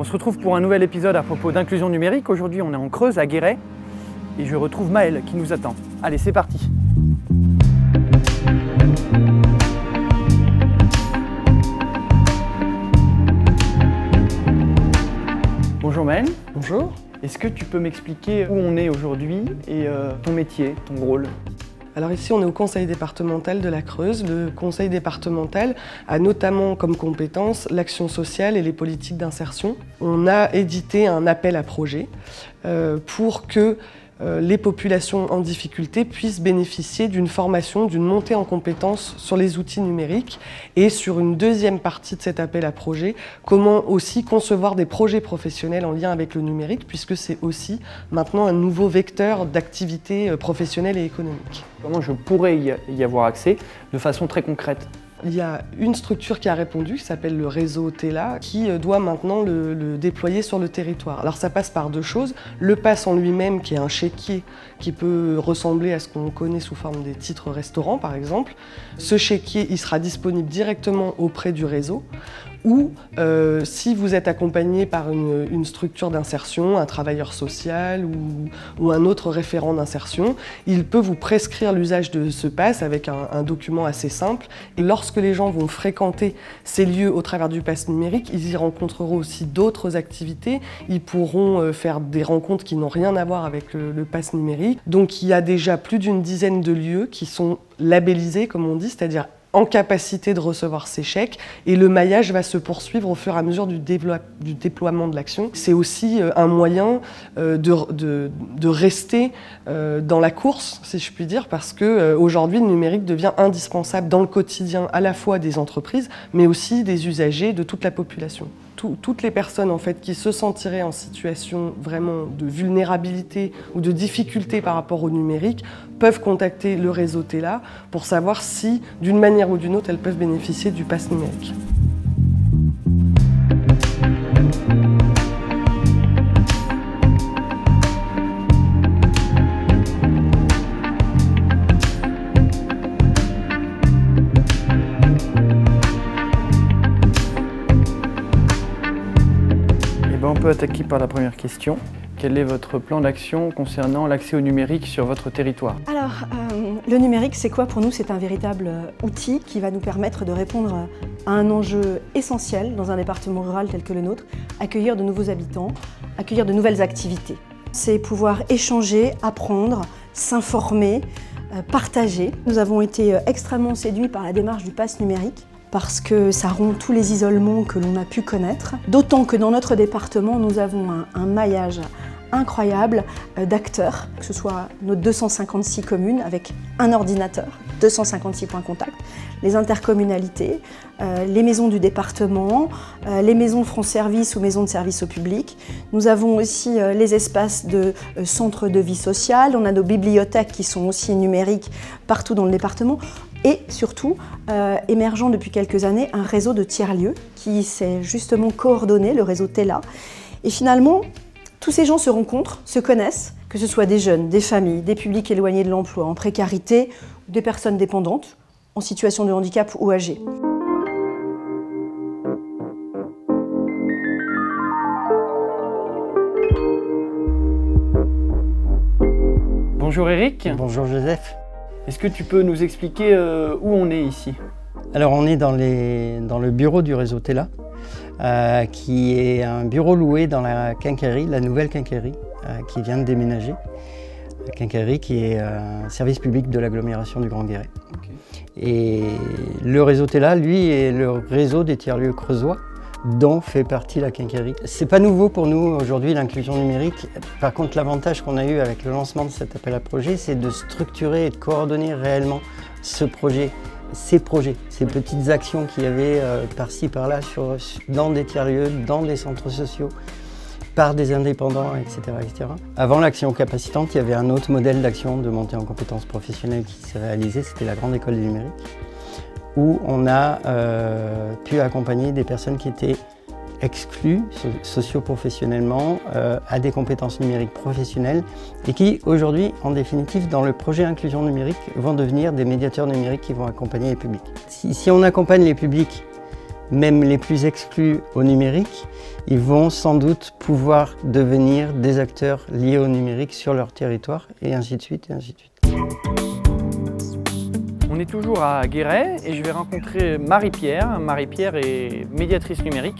On se retrouve pour un nouvel épisode à propos d'inclusion numérique. Aujourd'hui, on est en Creuse, à Guéret, et je retrouve Maëlle qui nous attend. Allez, c'est parti. Bonjour Maëlle. Bonjour. Est-ce que tu peux m'expliquer où on est aujourd'hui et ton métier, ton rôle? Alors ici, on est au conseil départemental de la Creuse. Le conseil départemental a notamment comme compétence l'action sociale et les politiques d'insertion. On a édité un appel à projet pour que les populations en difficulté puissent bénéficier d'une formation, d'une montée en compétences sur les outils numériques et sur une deuxième partie de cet appel à projet, comment aussi concevoir des projets professionnels en lien avec le numérique puisque c'est aussi maintenant un nouveau vecteur d'activité professionnelle et économique. Comment je pourrais y avoir accès de façon très concrète? Il y a une structure qui a répondu, qui s'appelle le réseau TELA, qui doit maintenant le déployer sur le territoire. Alors ça passe par deux choses. Le pass en lui-même, qui est un chéquier qui peut ressembler à ce qu'on connaît sous forme des titres restaurants, par exemple. Ce chéquier, il sera disponible directement auprès du réseau. Ou si vous êtes accompagné par une structure d'insertion, un travailleur social ou un autre référent d'insertion, il peut vous prescrire l'usage de ce pass avec un document assez simple. Et lorsque les gens vont fréquenter ces lieux au travers du pass numérique, ils y rencontreront aussi d'autres activités. Ils pourront faire des rencontres qui n'ont rien à voir avec le pass numérique. Donc il y a déjà plus d'une dizaine de lieux qui sont labellisés, comme on dit, c'est-à-dire en capacité de recevoir ces chèques, et le maillage va se poursuivre au fur et à mesure du déploiement de l'action. C'est aussi un moyen de rester dans la course, si je puis dire, parce qu'aujourd'hui le numérique devient indispensable dans le quotidien à la fois des entreprises, mais aussi des usagers, de toute la population. Toutes les personnes en fait, qui se sentiraient en situation vraiment de vulnérabilité ou de difficulté par rapport au numérique peuvent contacter le réseau TELA pour savoir si, d'une manière ou d'une autre, elles peuvent bénéficier du pass numérique. On peut attaquer par la première question. Quel est votre plan d'action concernant l'accès au numérique sur votre territoire? Alors, le numérique, c'est quoi pour nous? C'est un véritable outil qui va nous permettre de répondre à un enjeu essentiel dans un département rural tel que le nôtre, accueillir de nouveaux habitants, accueillir de nouvelles activités. C'est pouvoir échanger, apprendre, s'informer, partager. Nous avons été extrêmement séduits par la démarche du pass numérique, parce que ça rompt tous les isolements que l'on a pu connaître. D'autant que dans notre département, nous avons un maillage incroyable d'acteurs, que ce soit nos 256 communes avec un ordinateur, 256 points contact, les intercommunalités, les maisons du département, les maisons de France Service ou maisons de service au public. Nous avons aussi les espaces de centres de vie sociale, on a nos bibliothèques qui sont aussi numériques partout dans le département. Et surtout, émergeant depuis quelques années, un réseau de tiers-lieux qui s'est justement coordonné, le réseau TELA. Et finalement, tous ces gens se rencontrent, se connaissent, que ce soit des jeunes, des familles, des publics éloignés de l'emploi, en précarité, ou des personnes dépendantes, en situation de handicap ou âgées. Bonjour Eric. Bonjour Joseph. Est-ce que tu peux nous expliquer où on est ici? Alors on est dans le bureau du réseau TELA, qui est un bureau loué dans la quincaillerie, la nouvelle quincaillerie, qui vient de déménager. La quincaillerie qui est un service public de l'agglomération du Grand Guéret. Okay. Et le réseau TELA, lui, est le réseau des tiers-lieux creusois, dont fait partie la quincaillerie. C'est pas nouveau pour nous aujourd'hui l'inclusion numérique. Par contre, l'avantage qu'on a eu avec le lancement de cet appel à projet, c'est de structurer et de coordonner réellement ce projet, ces petites actions qu'il y avait par-ci par-là dans des tiers-lieux, dans des centres sociaux, par des indépendants, etc., etc. Avant l'action capacitante, il y avait un autre modèle d'action de montée en compétences professionnelles qui s'est réalisé, c'était la Grande École du Numérique, où on a pu accompagner des personnes qui étaient exclues socio-professionnellement à des compétences numériques professionnelles et qui aujourd'hui, en définitive, dans le projet inclusion numérique, vont devenir des médiateurs numériques qui vont accompagner les publics. Si on accompagne les publics même les plus exclus au numérique, ils vont sans doute pouvoir devenir des acteurs liés au numérique sur leur territoire, et ainsi de suite, et ainsi de suite. On est toujours à Guéret et je vais rencontrer Marie-Pierre. Marie-Pierre est médiatrice numérique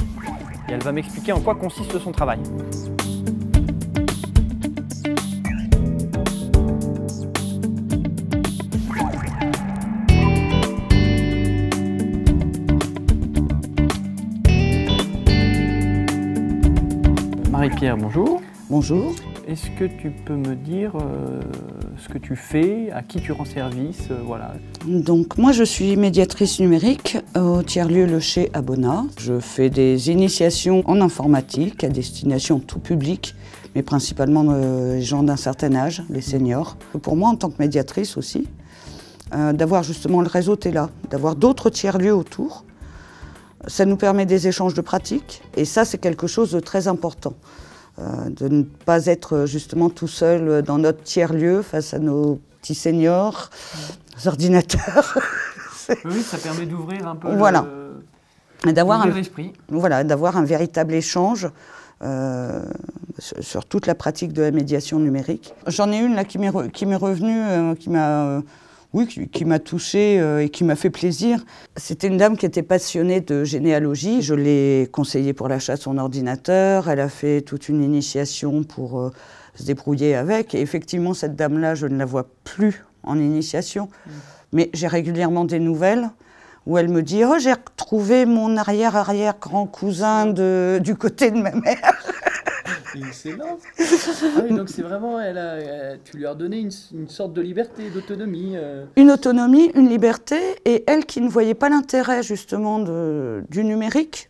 et elle va m'expliquer en quoi consiste son travail. Marie-Pierre, bonjour. Bonjour. Est-ce que tu peux me dire ce que tu fais, à qui tu rends service, voilà. Donc moi je suis médiatrice numérique au tiers-lieu Le Chez à Bonnat. Je fais des initiations en informatique à destination tout public, mais principalement les gens d'un certain âge, les seniors. Pour moi en tant que médiatrice aussi, d'avoir justement le réseau TELA, d'avoir d'autres tiers-lieux autour, ça nous permet des échanges de pratiques et ça c'est quelque chose de très important. De ne pas être justement tout seul dans notre tiers-lieu face à nos petits seniors, nos ordinateurs. Oui, ça permet d'ouvrir un peu voilà. l'esprit. Voilà, d'avoir un véritable échange sur toute la pratique de la médiation numérique. J'en ai une là qui m'est revenue, qui m'a touchée et qui m'a fait plaisir. C'était une dame qui était passionnée de généalogie. Je l'ai conseillée pour l'achat de son ordinateur. Elle a fait toute une initiation pour se débrouiller avec. Et effectivement, cette dame-là, je ne la vois plus en initiation. Mais j'ai régulièrement des nouvelles où elle me dit « Oh, j'ai retrouvé mon arrière-arrière-grand-cousin du côté de ma mère ». Excellent. Ah oui, donc c'est vraiment, tu lui as donné une sorte de liberté, d'autonomie. Une autonomie, une liberté, et elle qui ne voyait pas l'intérêt justement du numérique,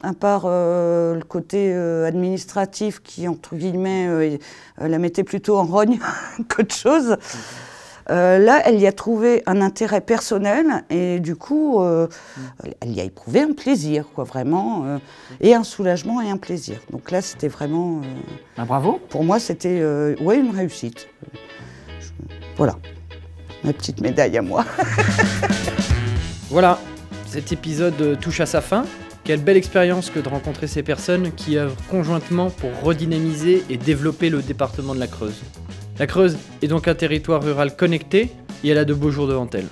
à part le côté administratif qui, entre guillemets, la mettait plutôt en rogne qu'autre chose. Là, elle y a trouvé un intérêt personnel et du coup, elle y a éprouvé un plaisir, quoi, vraiment, et un soulagement et un plaisir. Donc là, c'était vraiment... bravo. Pour moi, c'était ouais, une réussite. Voilà, ma petite médaille à moi. Voilà, cet épisode touche à sa fin. Quelle belle expérience que de rencontrer ces personnes qui œuvrent conjointement pour redynamiser et développer le département de la Creuse. La Creuse est donc un territoire rural connecté et elle a de beaux jours devant elle.